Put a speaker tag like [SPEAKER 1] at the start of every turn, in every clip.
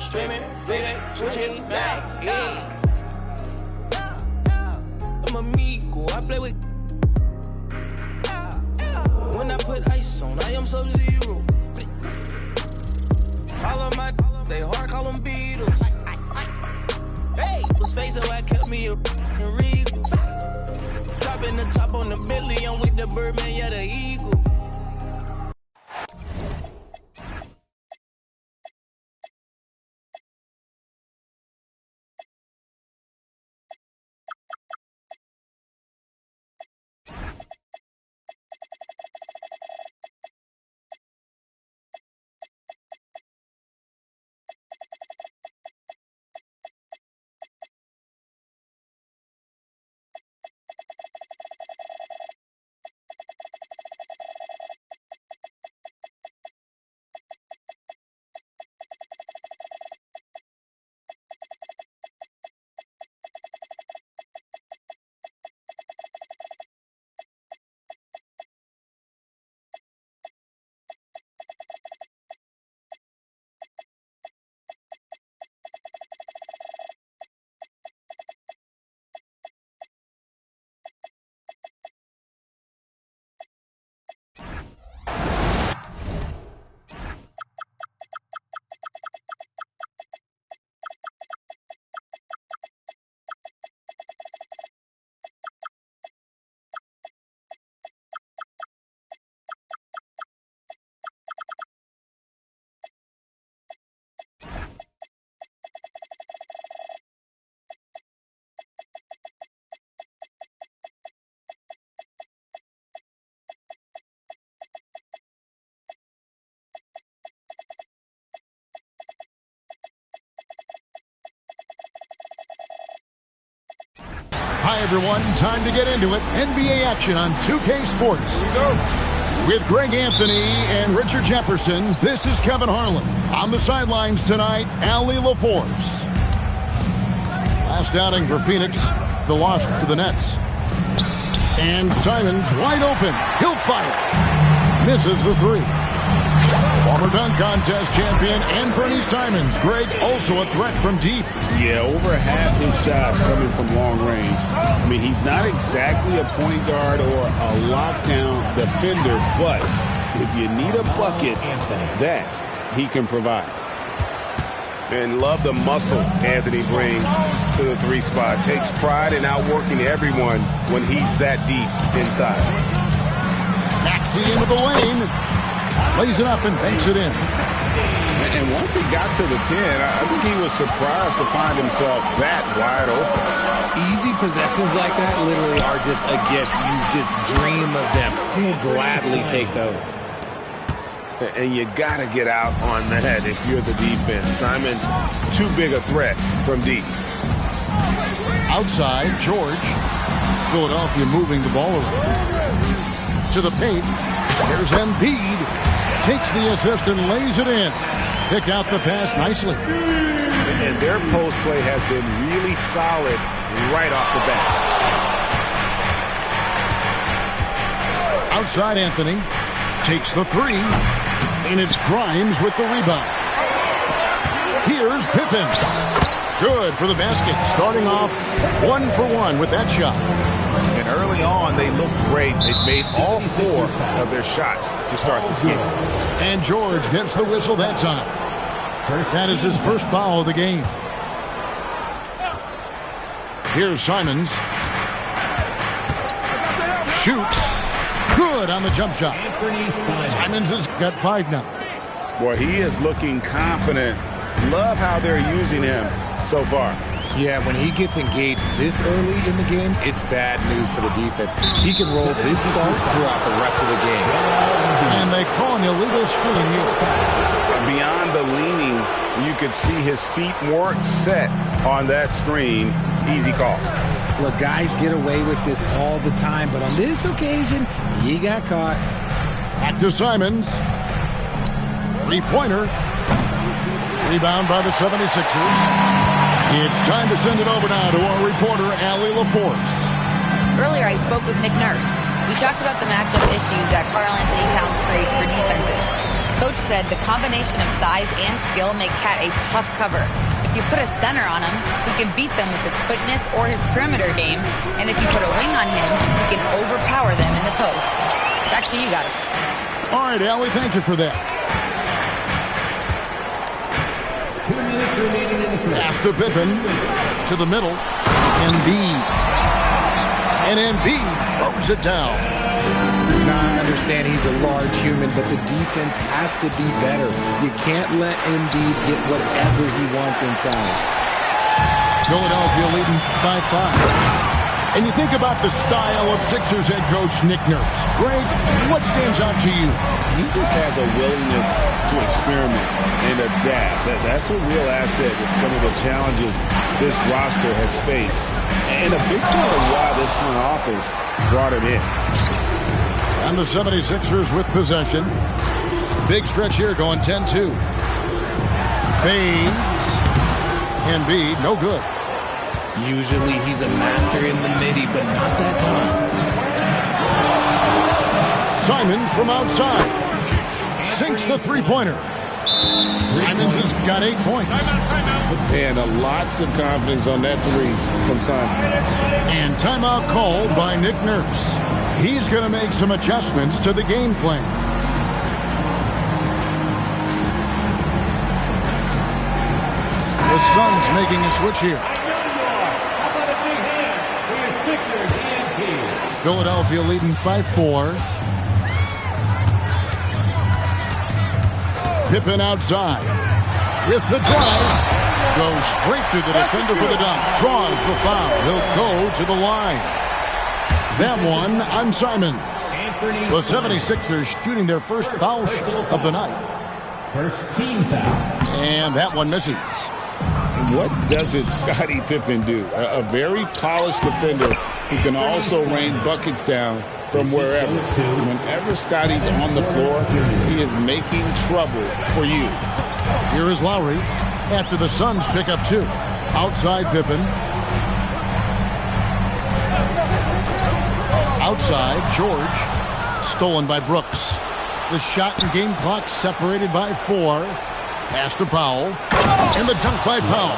[SPEAKER 1] streaming, faded, switching back, yeah. I'm amigo, I play with. When I put ice on, I am Sub-Zero. All of my, they hard, call them Beatles. Hey, was facing why I kept me a Regal. Dropping the top on the Bentley, I'm with the Birdman, yeah, the Eagle.
[SPEAKER 2] Hi, everyone. Time to get into it. NBA action on 2K Sports. Here we go. With Greg Anthony and Richard Jefferson, this is Kevin Harlan. On the sidelines tonight, Allie LaForce. Last outing for Phoenix, the loss to the Nets. And Simons wide open. He'll fire. Misses the three. Former dunk contest champion Anthony Simons. Greg, also a threat from deep.
[SPEAKER 3] Yeah, over half his shots coming from long range. I mean, he's not exactly a point guard or a lockdown defender, but if you need a bucket, that he can provide.
[SPEAKER 4] And love the muscle Anthony brings to the three spot. Takes pride in outworking everyone when he's that deep inside.
[SPEAKER 2] Maxey into the lane. Lays it up and banks it in.
[SPEAKER 3] And once he got to the 10, I think he was surprised to find himself that wide open.
[SPEAKER 5] Easy possessions like that literally are just a gift. You just dream of them. He'll gladly take those.
[SPEAKER 4] And you got to get out on that if you're the defense. Simon's too big a threat from deep.
[SPEAKER 2] Outside, George. Philadelphia moving the ball around. To the paint. There's Embiid. Takes the assist and lays it in. Picked out the pass nicely.
[SPEAKER 4] And their post play has been really solid right off the bat.
[SPEAKER 2] Outside Anthony. Takes the three. And it's Grimes with the rebound. Here's Pippen. Good for the basket. Starting off 1-for-1 with that shot.
[SPEAKER 4] And early on, they looked great. They've made all 4 of their shots to start this game.
[SPEAKER 2] And George gets the whistle that time. That is his first foul of the game. Here's Simons. Shoots. Good on the jump shot. Simons has got 5 now.
[SPEAKER 3] Boy, he is looking confident. Love how they're using him so far.
[SPEAKER 5] Yeah, when he gets engaged this early in the game, it's bad news for the defense. He can roll this start throughout the rest of the game.
[SPEAKER 2] And they call an illegal screen here.
[SPEAKER 4] Beyond the leaning, you could see his feet more set on that screen. Easy call.
[SPEAKER 5] Look, guys get away with this all the time, but on this occasion, he got caught.
[SPEAKER 2] Back to Simons. Three-pointer. Rebound by the 76ers. It's time to send it over now to our reporter, Allie LaForce.
[SPEAKER 6] Earlier, I spoke with Nick Nurse. We talked about the matchup issues that Karl-Anthony Towns creates for defenses. Coach said the combination of size and skill make Cat a tough cover. If you put a center on him, he can beat them with his quickness or his perimeter game. And if you put a wing on him, he can overpower them in the post. Back to you guys.
[SPEAKER 2] All right, Allie, thank you for that.
[SPEAKER 7] 2 minutes remaining in the first.
[SPEAKER 2] Pass to Pippen. To the middle. Embiid. And Embiid throws it down.
[SPEAKER 5] Now, I understand he's a large human, but the defense has to be better. You can't let Embiid get whatever he wants inside.
[SPEAKER 2] Philadelphia leading by 5. And you think about the style of Sixers head coach Nick Nurse. Greg, what stands out to you?
[SPEAKER 3] He just has a willingness to experiment and adapt. That's a real asset with some of the challenges this roster has faced. And a big part of why this front office brought him in.
[SPEAKER 2] And the 76ers with possession. Big stretch here going 10-2. Fades. Embiid, no good.
[SPEAKER 5] Usually he's a master in the midi, but not that time.
[SPEAKER 2] Simons from outside. Sinks the three-pointer. Simons has got 8 points.
[SPEAKER 3] And lots of confidence on that three from Simons.
[SPEAKER 2] And timeout called by Nick Nurse. He's going to make some adjustments to the game plan. The Suns making a switch here. Philadelphia leading by 4. Pippen outside. With the drive. Goes straight to the defender for the dunk. Draws the foul. He'll go to the line. That one on Simon. The 76ers shooting their first foul shot of the night.
[SPEAKER 7] First team foul.
[SPEAKER 2] And that one misses.
[SPEAKER 3] What doesn't Scottie Pippen do? A very polished defender who can also rain buckets down from wherever. Whenever Scottie's on the floor, he is making trouble for you.
[SPEAKER 2] Here is Lowry after the Suns pick up 2. Outside Pippen. Outside, George. Stolen by Brooks. The shot and game clock separated by 4. Pass to Powell. And the dunk by Powell.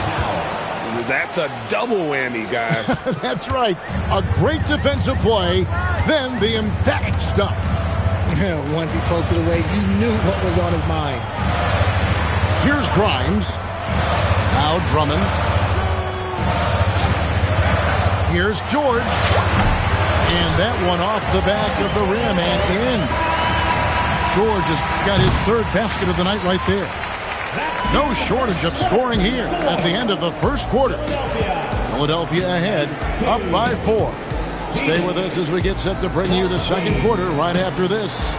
[SPEAKER 3] That's a double whammy, guys.
[SPEAKER 2] That's right. A great defensive play, then the emphatic stuff.
[SPEAKER 5] Once he poked it away, you knew what was on his mind.
[SPEAKER 2] Here's Grimes. Now Drummond. Here's George. And that one off the back of the rim and in. George has got his 3rd basket of the night right there. No shortage of scoring here at the end of the first quarter. Philadelphia ahead, up by 4. Stay with us as we get set to bring you the second quarter right after this.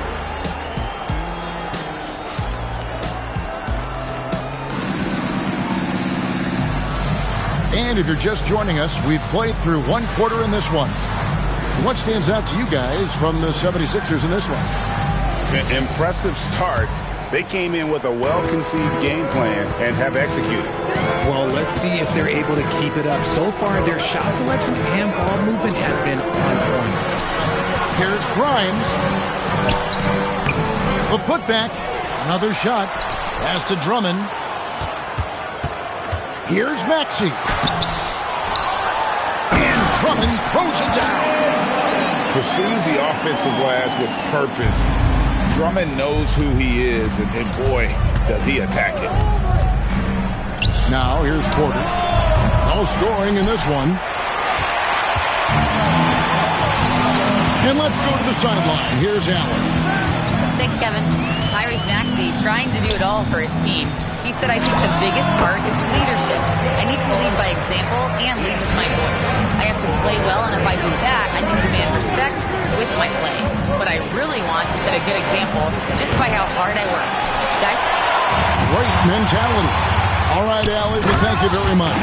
[SPEAKER 2] And if you're just joining us, we've played through 1 quarter in this one. What stands out to you guys from the 76ers in this one?
[SPEAKER 4] An impressive start. They came in with a well-conceived game plan and have executed.
[SPEAKER 5] Well, let's see if they're able to keep it up. So far, their shot selection and ball movement has been on point.
[SPEAKER 2] Here's Grimes. The putback. Another shot. Pass to Drummond. Here's Maxey. And Drummond throws it down.
[SPEAKER 3] Pursues the offensive glass with purpose. Drummond knows who he is, and boy, does he attack it.
[SPEAKER 2] Now, here's Porter. No scoring in this one. And let's go to the sideline. Here's Allen.
[SPEAKER 6] Thanks, Kevin. Tyrese Maxey trying to do it all for his team. He said, I think the biggest part is leadership. I need to lead by example and lead with my voice. I have to play well, and if I do that, I can demand respect with my play. But I really want to set a good example just by how hard I work. Guys?
[SPEAKER 2] Great mentality. All right, Allie, we thank you very much.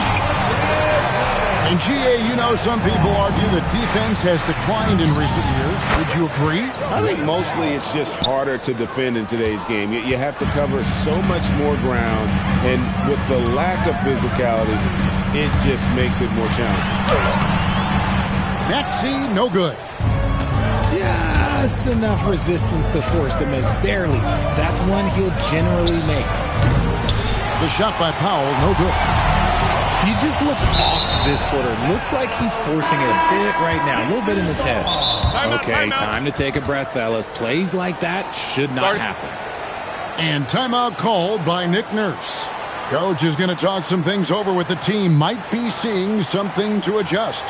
[SPEAKER 2] And GA, you know, some people argue that defense has declined in recent years. Would you agree?
[SPEAKER 3] I think mostly it's just harder to defend in today's game. You have to cover so much more ground, and with the lack of physicality, it just makes it more challenging.
[SPEAKER 2] Maxey, no good.
[SPEAKER 5] Yeah. just enough resistance to force the miss. Barely. That's one he'll generally make.
[SPEAKER 2] The shot by Powell, no good.
[SPEAKER 5] He just looks off this quarter. Looks like he's forcing it a bit right now. A little bit in his head. Okay, time to take a breath, fellas. Plays like that should not happen.
[SPEAKER 2] And timeout called by Nick Nurse. Coach is going to talk some things over with the team. Might be seeing something to adjust.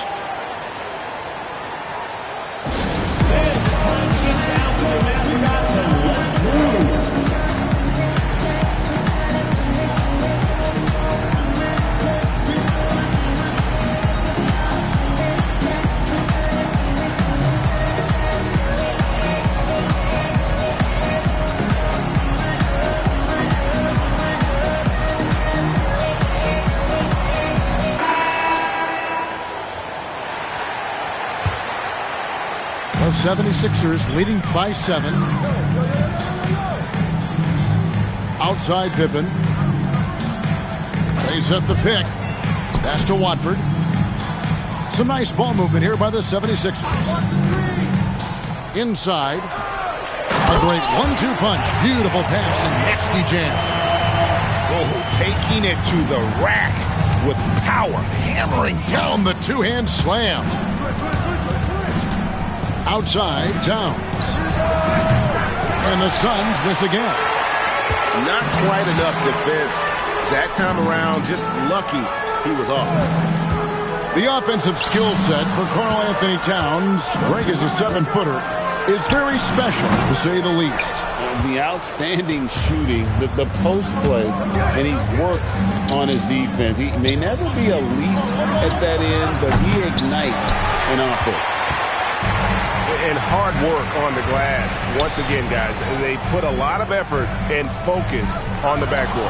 [SPEAKER 2] The 76ers leading by 7. Outside Pippen. They set the pick. Pass to Watford. Some nice ball movement here by the 76ers. Inside. A great 1-2 punch. Beautiful pass and nasty jam.
[SPEAKER 3] Oh, taking it to the rack with power.
[SPEAKER 2] Hammering down the two-hand slam. Outside Towns. And the Suns miss again.
[SPEAKER 4] Not quite enough defense. That time around, just lucky he was off.
[SPEAKER 2] The offensive skill set for Karl Anthony Towns, Greg is a 7-footer, is very special, to say the least.
[SPEAKER 3] The outstanding shooting, the post play, and he's worked on his defense. He may never be elite at that end, but he ignites an offense.
[SPEAKER 4] And hard work on the glass. Once again, guys, they put a lot of effort and focus on the backboard.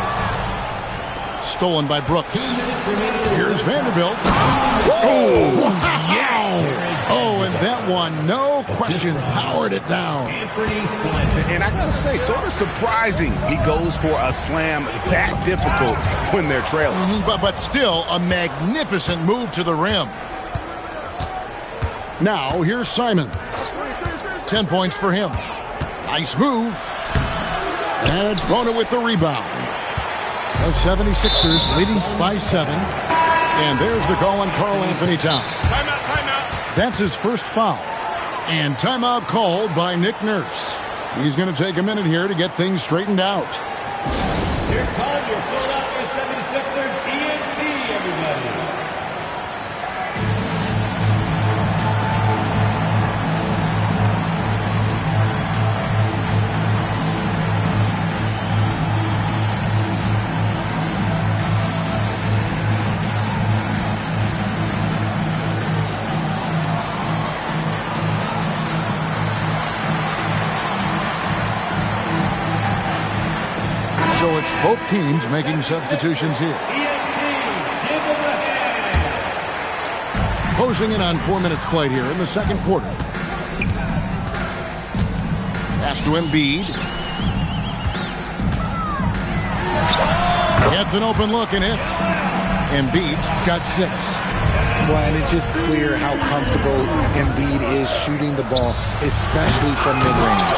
[SPEAKER 2] Stolen by Brooks. Here's Vanderbilt.
[SPEAKER 3] Oh, yes!
[SPEAKER 2] Oh, and that one, no question, powered it down.
[SPEAKER 4] And I gotta say, sort of surprising he goes for a slam that difficult when they're trailing.
[SPEAKER 2] But still, a magnificent move to the rim. Now, here's Simon. 10 points for him. Nice move. And it's Bona with the rebound. The 76ers leading by 7. And there's the call on Karl Anthony Towns.
[SPEAKER 4] Timeout.
[SPEAKER 2] That's his first foul. And timeout called by Nick Nurse. He's going to take a minute here to get things straightened out.
[SPEAKER 7] Here comes your Philadelphia 76ers ENT, everybody.
[SPEAKER 2] So it's both teams making substitutions here. Closing in on 4 minutes played here in the second quarter. Pass to Embiid. Gets an open look and hits. Embiid's got 6.
[SPEAKER 5] Well, and it's just clear how comfortable Embiid is shooting the ball, especially from mid-range.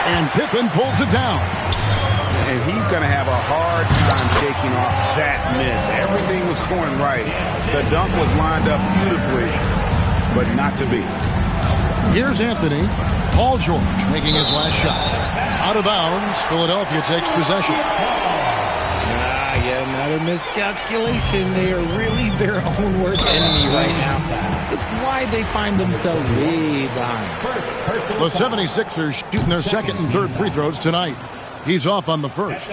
[SPEAKER 2] And Pippen pulls it down.
[SPEAKER 3] And he's going to have a hard time shaking off that miss. Everything was going right. The dunk was lined up beautifully, but not to be.
[SPEAKER 2] Here's Anthony. Paul George making his last shot. Out of bounds, Philadelphia takes possession.
[SPEAKER 5] Yeah, another miscalculation. They are really their own worst enemy right now. It's why they find themselves way behind.
[SPEAKER 2] The 76ers shooting their second and third free throws tonight. He's off on the first.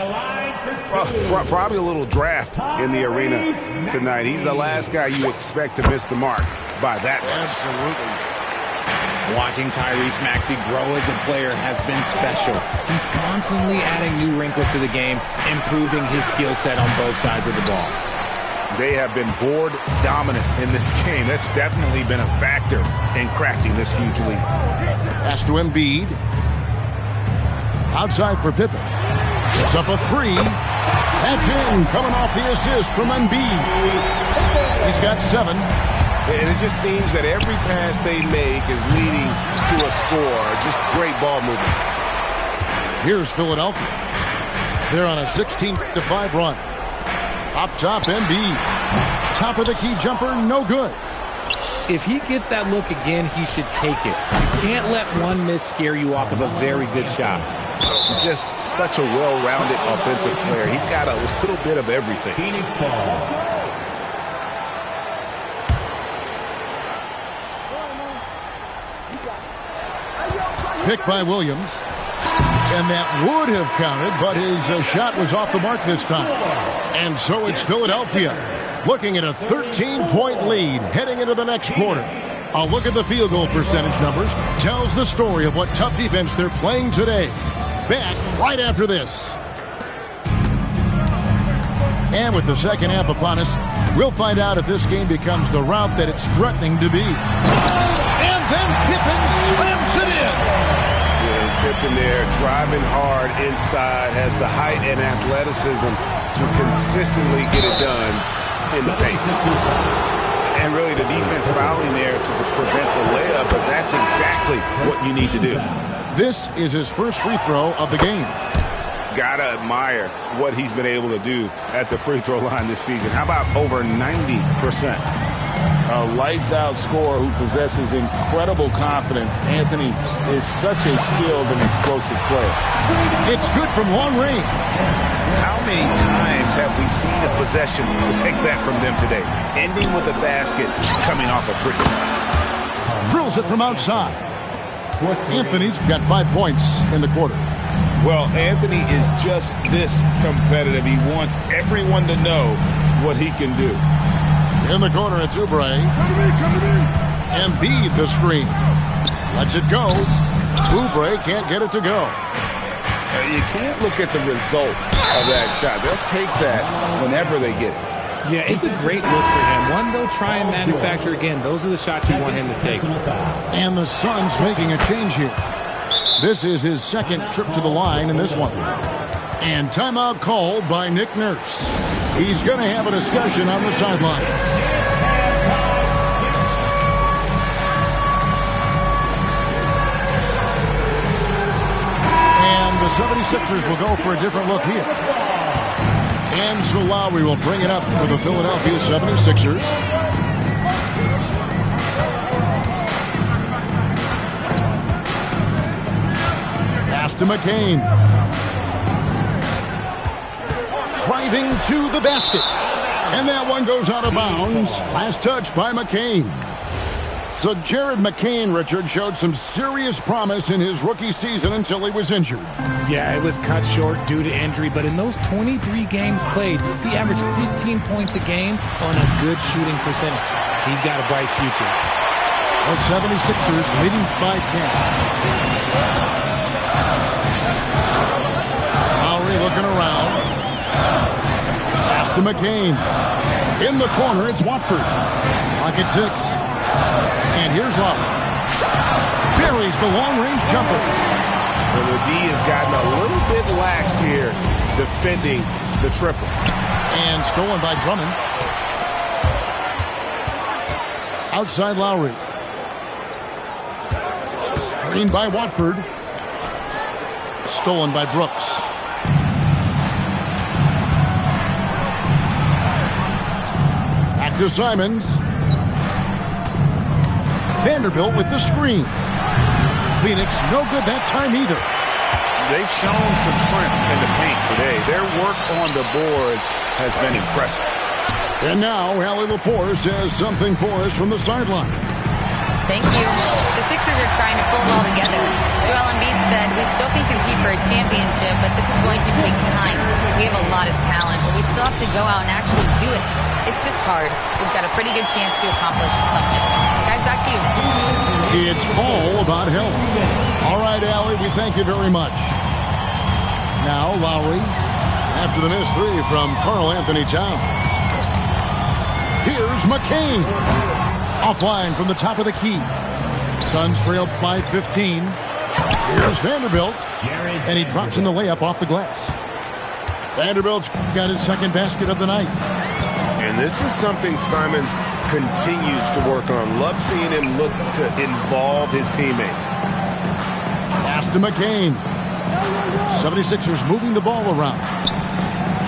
[SPEAKER 4] Probably a little draft in the arena tonight. He's the last guy you expect to miss the mark by that much.
[SPEAKER 2] Absolutely.
[SPEAKER 5] Watching Tyrese Maxey grow as a player has been special. He's constantly adding new wrinkles to the game, improving his skill set on both sides of the ball.
[SPEAKER 4] They have been board dominant in this game. That's definitely been a factor in crafting this huge lead.
[SPEAKER 2] Pass to Embiid. Outside for Pippen. It's up a 3. That's in. Coming off the assist from Embiid. He's got 7.
[SPEAKER 4] And it just seems that every pass they make is leading to a score. Just great ball movement.
[SPEAKER 2] Here's Philadelphia. They're on a 16-5 run. Up top, Embiid. Top of the key jumper, no good.
[SPEAKER 5] If he gets that look again, he should take it. You can't let one miss scare you off of a very good shot.
[SPEAKER 4] Just such a well-rounded offensive player. He's got a little bit of everything.
[SPEAKER 7] Phoenix ball.
[SPEAKER 2] Picked by Williams. And that would have counted, but his shot was off the mark this time. And so it's Philadelphia looking at a 13-point lead heading into the next quarter. A look at the field goal percentage numbers tells the story of what tough defense they're playing today. Back right after this. And with the second half upon us, we'll find out if this game becomes the route that it's threatening to be. And then Pippen slams it in.
[SPEAKER 4] Pippen there, driving hard inside, has the height and athleticism to consistently get it done in the paint. And really the defense fouling there to prevent the layup, but that's exactly what you need to do.
[SPEAKER 2] This is his first free throw of the game.
[SPEAKER 4] Gotta admire what he's been able to do at the free throw line this season. How about over 90%?
[SPEAKER 3] A lights-out scorer who possesses incredible confidence. Anthony is such a skilled and explosive player.
[SPEAKER 2] It's good from long range.
[SPEAKER 4] How many times have we seen a possession like that from them today? Ending with a basket coming off a pretty pass.
[SPEAKER 2] Drills it from outside. Anthony's got 5 points in the quarter.
[SPEAKER 3] Well, Anthony is just this competitive. He wants everyone to know what he can do.
[SPEAKER 2] In the corner, it's Oubre. Embiid the screen. Lets it go. Oubre can't get it to go.
[SPEAKER 3] You can't look at the result of that shot. They'll take that whenever they get it.
[SPEAKER 5] Yeah, it's a great look for him. One they'll try and manufacture again. Those are the shots you want him to take.
[SPEAKER 2] And the Suns making a change here. This is his second trip to the line in this one. And timeout called by Nick Nurse. He's going to have a discussion on the sideline. And the 76ers will go for a different look here. And so Lowry will bring it up for the Philadelphia 76ers. Pass to McCain. Driving to the basket. And that one goes out of bounds. Last touch by McCain. So Jared McCain, Richard, showed some serious promise in his rookie season until he was injured.
[SPEAKER 5] Yeah, it was cut short due to injury, but in those 23 games played, he averaged 15 points a game on a good shooting percentage. He's got a bright future.
[SPEAKER 2] The 76ers leading by 10. Lowry looking around. Pass to McCain. In the corner, it's Watford. Pocket 6. And here's Lowry. Buries the long-range jumper.
[SPEAKER 4] Well, the D has gotten a little bit laxed here defending the triple.
[SPEAKER 2] And stolen by Drummond. Outside Lowry. Screened by Watford. Stolen by Brooks. Back to Simons. Vanderbilt with the screen. Phoenix no good that time either.
[SPEAKER 4] They've shown some strength in the paint today. Their work on the boards has been impressive.
[SPEAKER 2] And now Allie LaForce has something for us from the sideline.
[SPEAKER 6] Thank you. The Sixers are trying to pull it all together. Joel Embiid said we still can compete for a championship, but this is going to take time. We have a lot of talent, but we still have to go out and actually do it. It's just hard. We've got a pretty good chance to accomplish something. Guys, back to you.
[SPEAKER 2] It's all about health. All right, Allie, we thank you very much. Now Lowry, after the missed three from Karl Anthony Towns. Here's McCain. Offline from the top of the key. Suns trail by 15. Here's Vanderbilt. And he drops in the layup off the glass. Vanderbilt's got his second basket of the night.
[SPEAKER 4] And this is something Simons continues to work on. Love seeing him look to involve his teammates.
[SPEAKER 2] Pass to McCain. 76ers moving the ball around.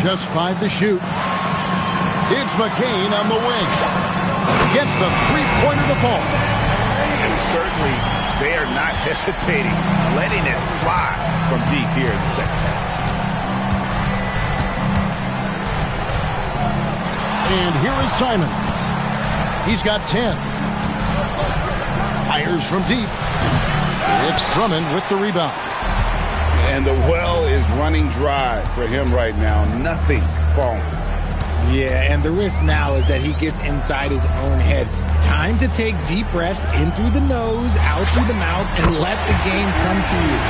[SPEAKER 2] Just 5 to shoot. It's McCain on the wing. Gets the three-pointer to fall.
[SPEAKER 4] And certainly they are not hesitating, letting it fly from deep here in the second half.
[SPEAKER 2] And here is Simon. He's got 10. Fires from deep. It's Drummond with the rebound.
[SPEAKER 3] And the well is running dry for him right now. Nothing falling.
[SPEAKER 5] Yeah, and the risk now is that he gets inside his own head. Time to take deep breaths in through the nose, out through the mouth, and let the game come to you.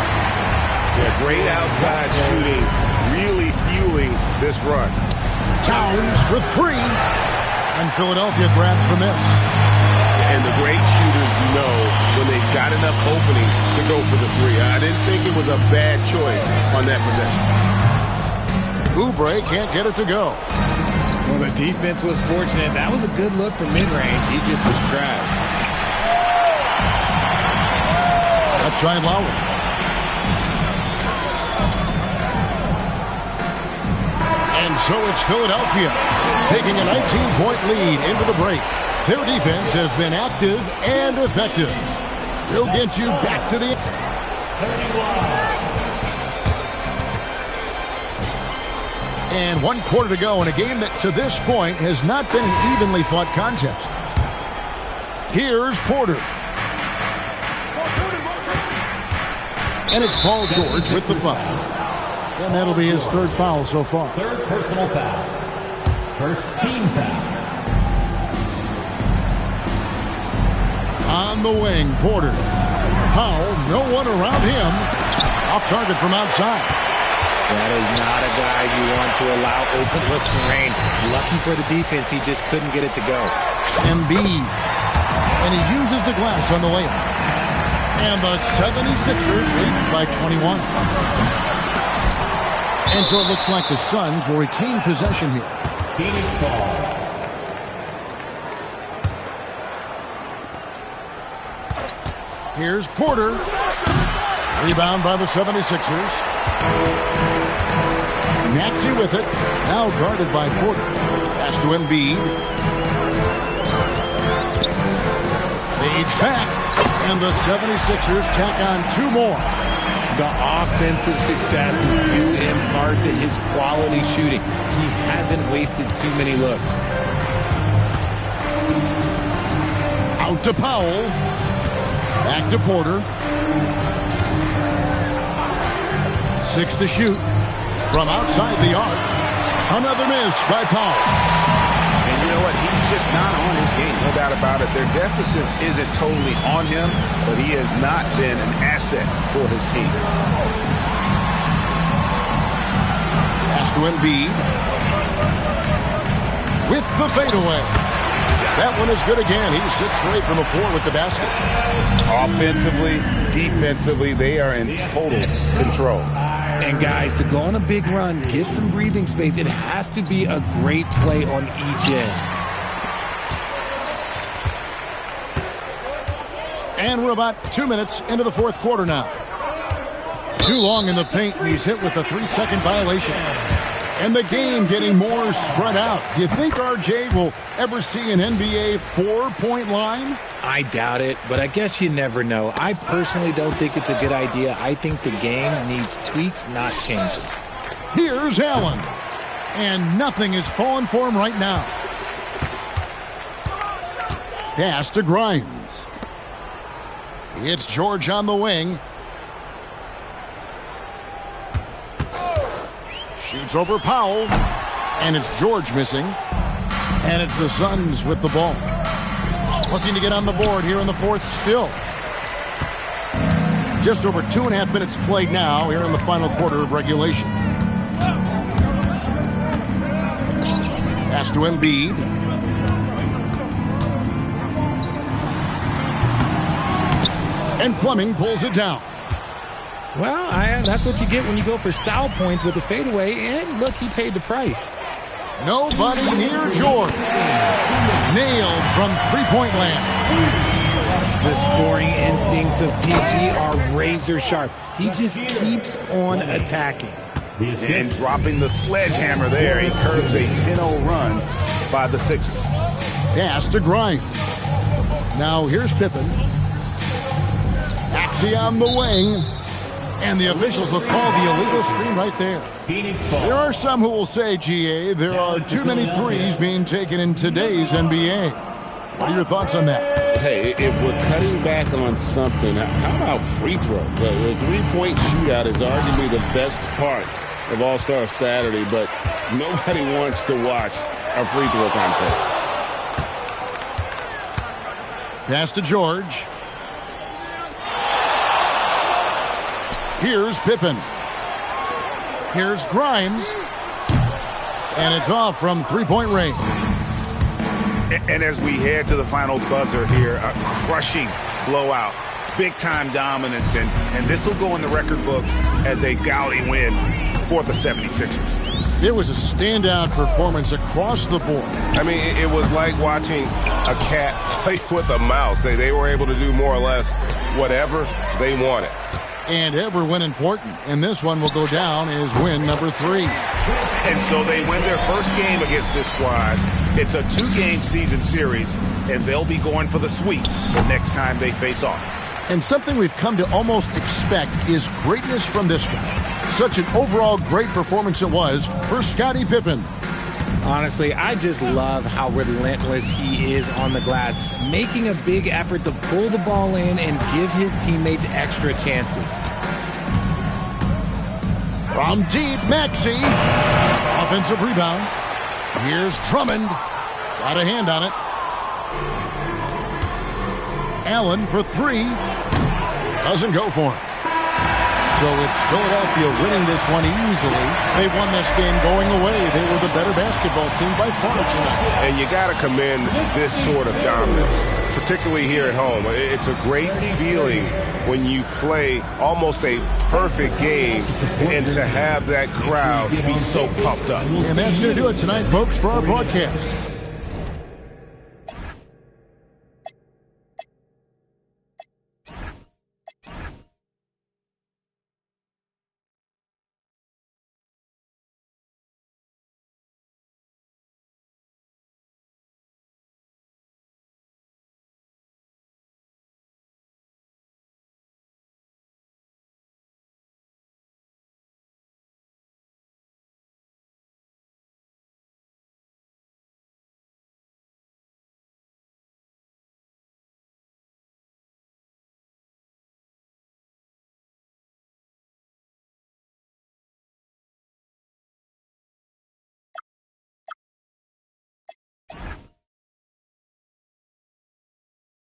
[SPEAKER 4] Yeah, great outside shooting, really fueling this run.
[SPEAKER 2] Towns for 3. And Philadelphia grabs the miss.
[SPEAKER 4] And the great shooters know when they've got enough opening to go for the 3. I didn't think it was a bad choice on that possession.
[SPEAKER 2] Oubre can't get it to go.
[SPEAKER 5] Well, the defense was fortunate. That was a good look from mid-range. He just was trapped.
[SPEAKER 2] Left side Lowry. And so it's Philadelphia taking a 19-point lead into the break. Their defense has been active and effective. They'll get you back to the... And 1 quarter to go in a game that to this point has not been an evenly fought contest. Here's Porter. And it's Paul George with the foul. And that'll be his 3rd foul so far.
[SPEAKER 7] 3rd personal foul. 1st team foul.
[SPEAKER 2] On the wing, Porter. Powell, no one around him. Off target from outside.
[SPEAKER 5] That is not a guy you want to allow open looks from range. Lucky for the defense, he just couldn't get it to go.
[SPEAKER 2] Embiid. And he uses the glass on the layup. And the 76ers lead by 21. And so it looks like the Suns will retain possession here.
[SPEAKER 7] Phoenix ball.
[SPEAKER 2] Here's Porter. Rebound by the 76ers. Maxey with it. Now guarded by Porter. Pass to Embiid. Fades back. And the 76ers tack on 2 more.
[SPEAKER 5] The offensive success is due in part to his quality shooting. He hasn't wasted too many looks.
[SPEAKER 2] Out to Powell. Back to Porter. 6 to shoot. From outside the arc. Another miss by Powell.
[SPEAKER 3] And you know what? He's just not on his game. No doubt about it. Their deficit isn't totally on him, but he has not been an asset for his team.
[SPEAKER 2] Pass to Embiid. With the fadeaway. That one is good again. He's 6 straight from the floor with the basket.
[SPEAKER 3] Offensively, defensively, they are in total control.
[SPEAKER 5] And guys, to go on a big run, get some breathing space, it has to be a great play on each end.
[SPEAKER 2] And we're about 2 minutes into the 4th quarter now. Too long in the paint, and he's hit with a 3-second violation. And the game getting more spread out. Do you think RJ will ever see an NBA 4-point line?
[SPEAKER 5] I doubt it, but I guess you never know. I personally don't think it's a good idea. I think the game needs tweaks, not changes.
[SPEAKER 2] Here's Allen. And nothing is falling for him right now. Pass to Grimes. It's George on the wing. Shoots over Powell. And it's George missing. And it's the Suns with the ball. Looking to get on the board here in the 4th still. Just over 2.5 minutes played now here in the final quarter of regulation. Pass to Embiid. And Fleming pulls it down.
[SPEAKER 5] Well, that's what you get when you go for style points with a fadeaway. And look, he paid the price.
[SPEAKER 2] Nobody near George. nailed from three-point land.
[SPEAKER 5] The scoring instincts of PG are razor sharp. He just keeps on attacking.
[SPEAKER 4] And dropping the sledgehammer there, he curves a 10-0 run by the Sixers.
[SPEAKER 2] Pass to Grimes. Now here's Pippen. Maxey on the wing. And the officials will call the illegal screen right there. There are some who will say, GA, there are too many threes being taken in today's NBA. What are your thoughts on that?
[SPEAKER 3] Hey, if we're cutting back on something, how about free throw? The three-point shootout is arguably the best part of All-Star Saturday, but nobody wants to watch a free throw contest.
[SPEAKER 2] Pass to George. Here's Pippen. Here's Grimes. And it's off from three-point range.
[SPEAKER 4] And as we head to the final buzzer here, a crushing blowout, big-time dominance, and this will go in the record books as a gaudy win for the 76ers.
[SPEAKER 2] It was a standout performance across the board.
[SPEAKER 4] I mean, it was like watching a cat play with a mouse. They were able to do more or less whatever they wanted.
[SPEAKER 2] And every win important. And this one will go down as win number 3.
[SPEAKER 4] And so they win their first game against this squad. It's a 2-game season series, and they'll be going for the sweep the next time they face off.
[SPEAKER 2] And something we've come to almost expect is greatness from this guy. Such an overall great performance it was for Scottie Pippen.
[SPEAKER 5] Honestly, I just love how relentless he is on the glass, making a big effort to pull the ball in and give his teammates extra chances.
[SPEAKER 2] From deep, Maxey. Offensive rebound. Here's Drummond. Got a hand on it. Allen for 3. Doesn't go for it. So it's Philadelphia winning this one easily. They won this game going away. They were the better basketball team by far tonight.
[SPEAKER 4] And you got to commend this sort of dominance, particularly here at home. It's a great feeling when you play almost a perfect game and to have that crowd be so pumped up.
[SPEAKER 2] And that's going to do it tonight, folks, for our broadcast.